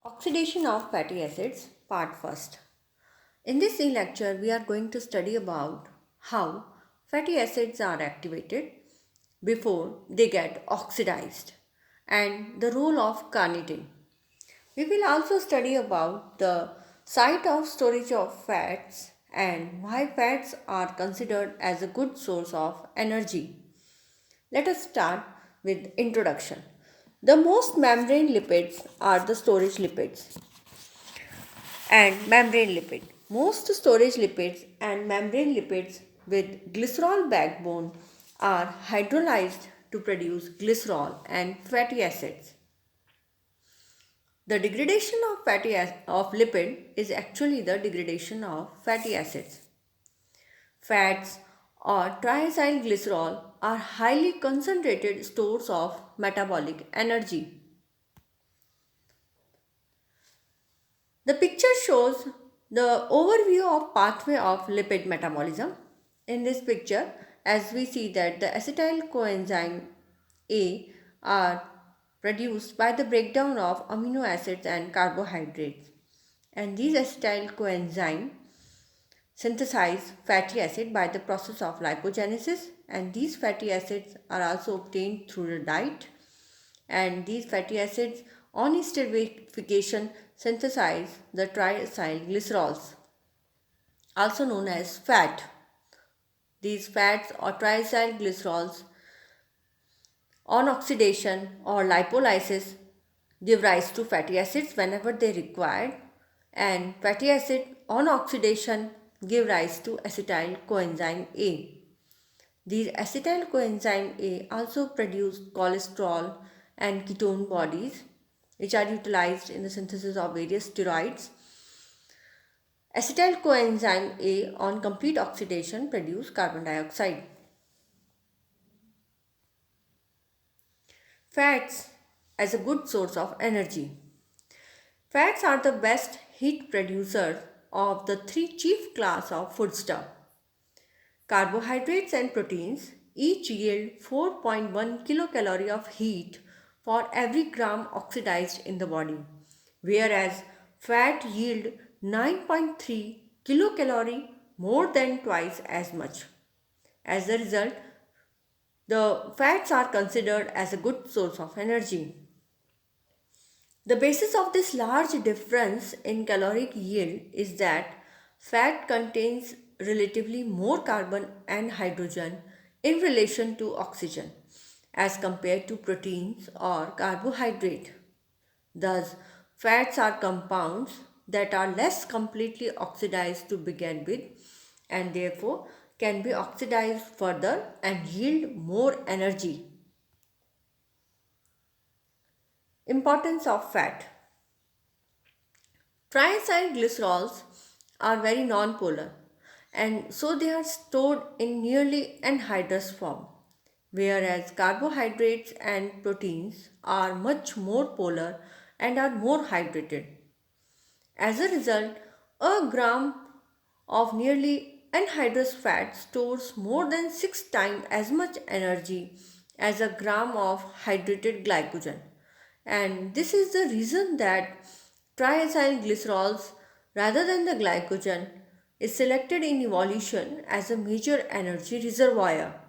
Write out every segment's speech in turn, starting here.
Oxidation of fatty acids, part first. In this lecture, we are going to study about how fatty acids are activated before they get oxidized and the role of carnitine. We will also study about the site of storage of fats and why fats are considered as a good source of energy. Let us start with introduction. The most membrane lipids are the storage lipids and membrane lipid. Most storage lipids and membrane lipids with glycerol backbone are hydrolyzed to produce glycerol and fatty acids. The degradation of of lipid is actually the degradation of fatty acids. Fats or triacylglycerol are highly concentrated stores of metabolic energy. The picture shows the overview of pathway of lipid metabolism. In this picture, as we see that the acetyl coenzyme A are produced by the breakdown of amino acids and carbohydrates. And these acetyl coenzyme synthesize fatty acid by the process of lipogenesis, and these fatty acids are also obtained through the diet, and these fatty acids on esterification synthesize the triacylglycerols, also known as fat. These fats or triacylglycerols on oxidation or lipolysis give rise to fatty acids whenever they required, and fatty acid on oxidation give rise to acetyl coenzyme A. These acetyl coenzyme A also produce cholesterol and ketone bodies, which are utilized in the synthesis of various steroids. Acetyl coenzyme A on complete oxidation produce carbon dioxide. Fats as a good source of energy. Fats are the best heat producers of the three chief class of foodstuff. Carbohydrates and proteins each yield 4.1 kilocalorie of heat for every gram oxidized in the body, whereas fat yield 9.3 kilocalorie, more than twice as much. As a result, the fats are considered as a good source of energy. The basis of this large difference in caloric yield is that fat contains relatively more carbon and hydrogen in relation to oxygen as compared to proteins or carbohydrate. Thus, fats are compounds that are less completely oxidized to begin with and therefore can be oxidized further and yield more energy. Importance of fat. Triacylglycerols are very nonpolar and so they are stored in nearly anhydrous form, whereas carbohydrates and proteins are much more polar and are more hydrated. As a result, a gram of nearly anhydrous fat stores more than 6 times as much energy as a gram of hydrated glycogen. And this is the reason that triacylglycerols rather than the glycogen is selected in evolution as a major energy reservoir.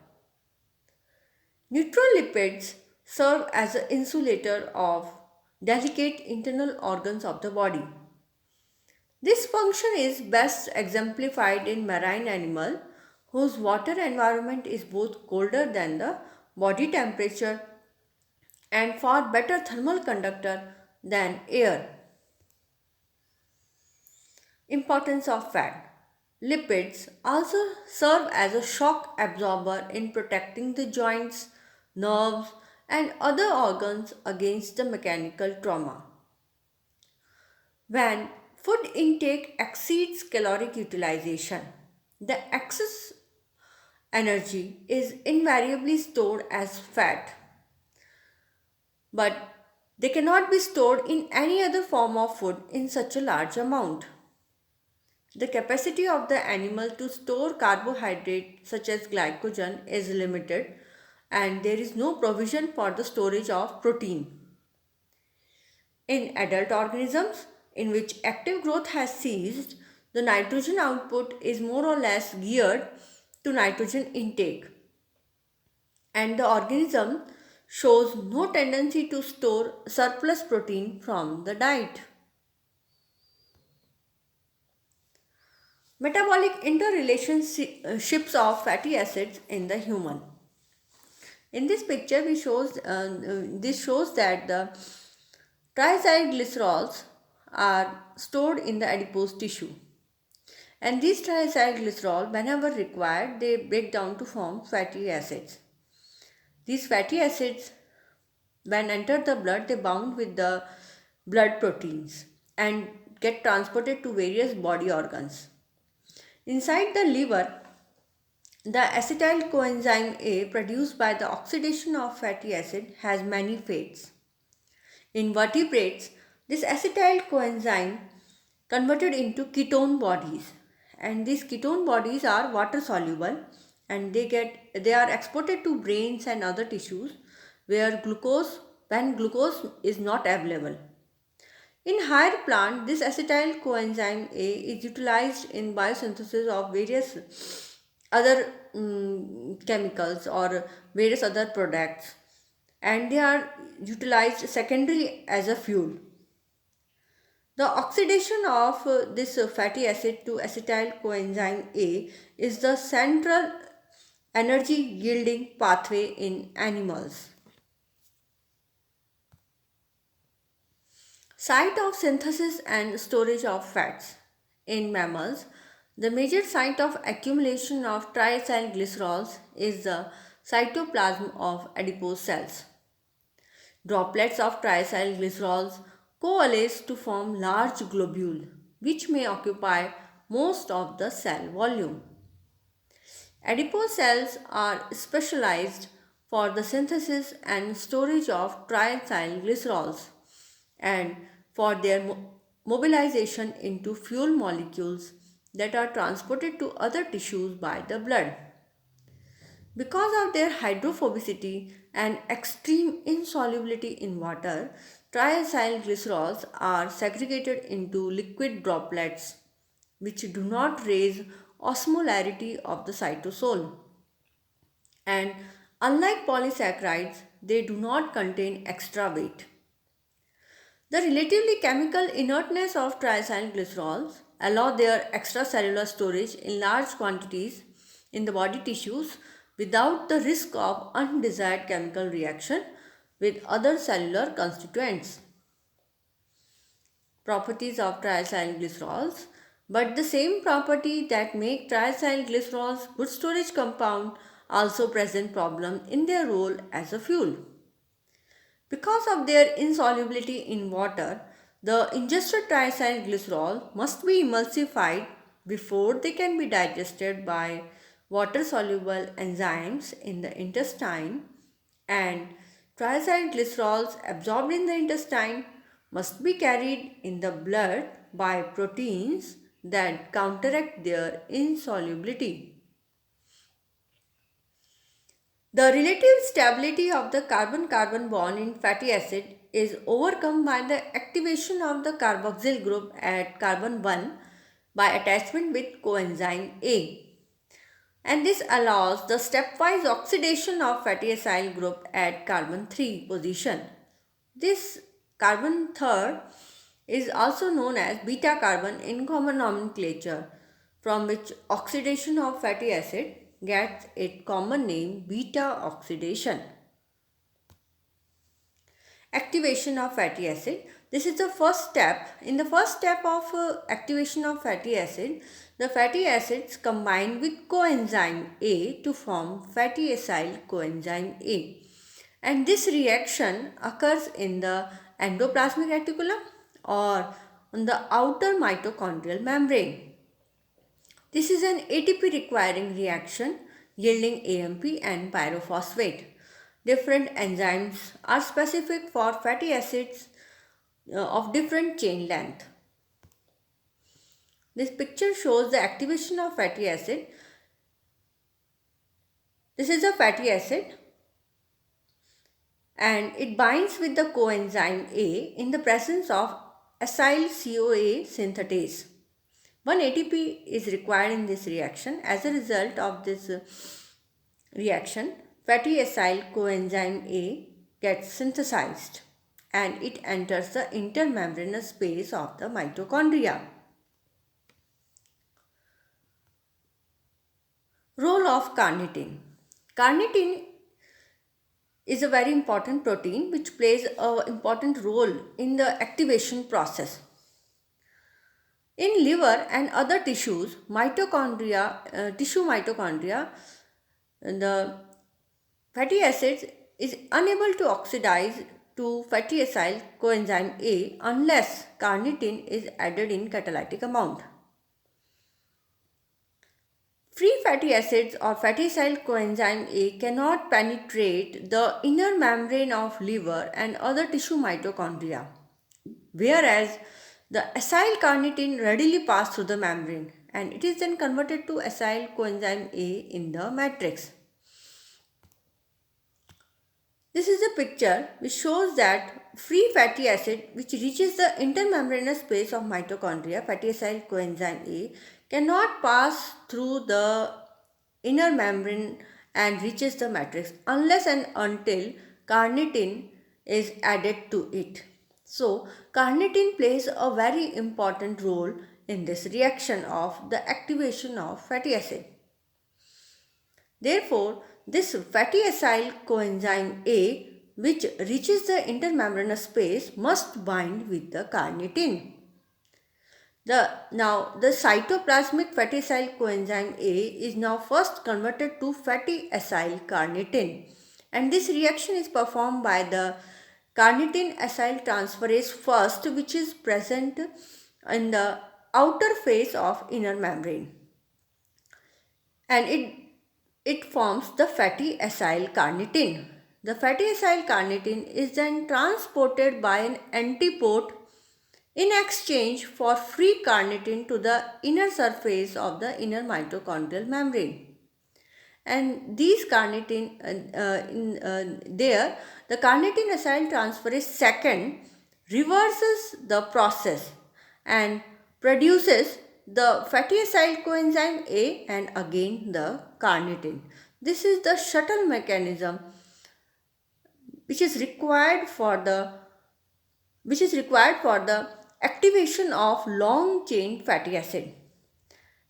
Neutral lipids serve as an insulator of delicate internal organs of the body. This function is best exemplified in marine animal whose water environment is both colder than the body temperature and far better thermal conductor than air. Importance of fat. Lipids also serve as a shock absorber in protecting the joints, nerves, and other organs against the mechanical trauma. When food intake exceeds caloric utilization, the excess energy is invariably stored as fat, but they cannot be stored in any other form of food in such a large amount. The capacity of the animal to store carbohydrate such as glycogen is limited and there is no provision for the storage of protein. In adult organisms in which active growth has ceased, the nitrogen output is more or less geared to nitrogen intake, and the organism shows no tendency to store surplus protein from the diet. Metabolic interrelationships of fatty acids in the human. In this picture, this shows that the triacylglycerols are stored in the adipose tissue, and these triacylglycerol, whenever required, they break down to form fatty acids. These fatty acids, when enter the blood, they bound with the blood proteins and get transported to various body organs. Inside the liver, the acetyl coenzyme A produced by the oxidation of fatty acid has many fates. In vertebrates, this acetyl coenzyme converted into ketone bodies, and these ketone bodies are water soluble, and they are exported to brains and other tissues where glucose when glucose is not available. In higher plant, this acetyl coenzyme A is utilized in biosynthesis of various other chemicals or various other products, and they are utilized secondarily as a fuel. The oxidation of this fatty acid to acetyl coenzyme A is the central energy yielding pathway in animals. Site of synthesis and storage of fats. In mammals, the major site of accumulation of triacylglycerols is the cytoplasm of adipose cells. Droplets of triacylglycerols coalesce to form large globule which may occupy most of the cell volume. Adipose cells are specialized for the synthesis and storage of triacylglycerols and for their mobilization into fuel molecules that are transported to other tissues by the blood. Because of their hydrophobicity and extreme insolubility in water, triacylglycerols are segregated into liquid droplets which do not raise osmolarity of the cytosol. And unlike polysaccharides, they do not contain extra weight. The relatively chemical inertness of triacylglycerols allow their extracellular storage in large quantities in the body tissues without the risk of undesired chemical reaction with other cellular constituents. Properties of triacylglycerols, but the same property that make triacylglycerols good storage compound also present problem in their role as a fuel. Because of their insolubility in water, the ingested triacylglycerol must be emulsified before they can be digested by water soluble enzymes in the intestine, and triacylglycerols absorbed in the intestine must be carried in the blood by proteins that counteract their insolubility. The relative stability of the carbon-carbon bond in fatty acid is overcome by the activation of the carboxyl group at carbon 1 by attachment with coenzyme A. And this allows the stepwise oxidation of fatty acyl group at carbon 3 position. This carbon third is also known as beta carbon in common nomenclature, from which oxidation of fatty acid gets its common name beta oxidation. Activation of fatty acid. This is the first step. In the first step of activation of fatty acid, the fatty acids combine with coenzyme A to form fatty acyl coenzyme A. And this reaction occurs in the endoplasmic reticulum or on the outer mitochondrial membrane. This is an ATP requiring reaction yielding AMP and pyrophosphate. Different enzymes are specific for fatty acids of different chain length. This picture shows the activation of fatty acid. This is a fatty acid, and it binds with the coenzyme A in the presence of acyl CoA synthetase. 1 ATP is required in this reaction. As a result of this reaction, fatty acyl coenzyme A gets synthesized and it enters the intermembranous space of the mitochondria. Role of carnitine. Carnitine is a very important protein which plays an important role in the activation process. In liver and other tissues, tissue mitochondria, the fatty acids is unable to oxidize to fatty acyl coenzyme A unless carnitine is added in catalytic amount. Free fatty acids or fatty acyl coenzyme A cannot penetrate the inner membrane of liver and other tissue mitochondria, whereas the acyl carnitine readily passes through the membrane and it is then converted to acyl coenzyme A in the matrix. This is a picture which shows that free fatty acid which reaches the intermembranous space of mitochondria, fatty acyl coenzyme A, cannot pass through the inner membrane and reaches the matrix unless and until carnitine is added to it. So, carnitine plays a very important role in this reaction of the activation of fatty acid. Therefore, this fatty acyl coenzyme A, which reaches the intermembranous space, must bind with the carnitine. The cytoplasmic fatty acyl coenzyme A is now first converted to fatty acyl carnitine, and this reaction is performed by the carnitine acyl transferase first, which is present in the outer face of inner membrane, and it forms the fatty acyl carnitine. The fatty acyl carnitine is then transported by an antiport in exchange for free carnitine to the inner surface of the inner mitochondrial membrane. And these carnitine, the carnitine acyl transferase second reverses the process and produces the fatty acyl coenzyme A and again the carnitine. This is the shuttle mechanism which is required for the activation of long chain fatty acid.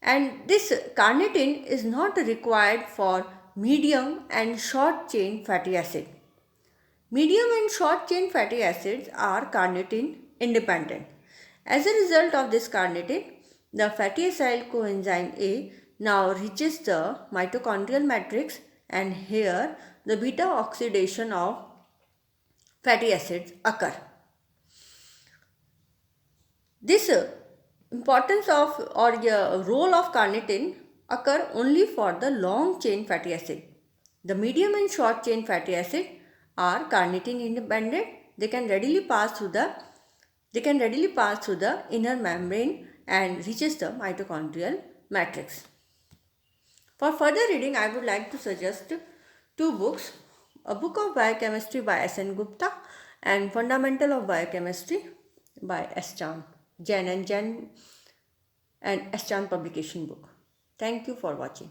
And this carnitine is not required for medium and short chain fatty acid. Medium and short chain fatty acids are carnitine independent. As a result of this carnitine, the fatty acyl coenzyme A now reaches the mitochondrial matrix, and here the beta oxidation of fatty acids occur. This importance of or role of carnitine occur only for the long chain fatty acid. The medium and short chain fatty acid are carnitine independent. They can readily pass through the inner membrane and reaches the mitochondrial matrix. For further reading, I would like to suggest two books: A Book of Biochemistry by S.N. Gupta and Fundamental of Biochemistry by S. Chan, Jain and S. Chan publication book. Thank you for watching.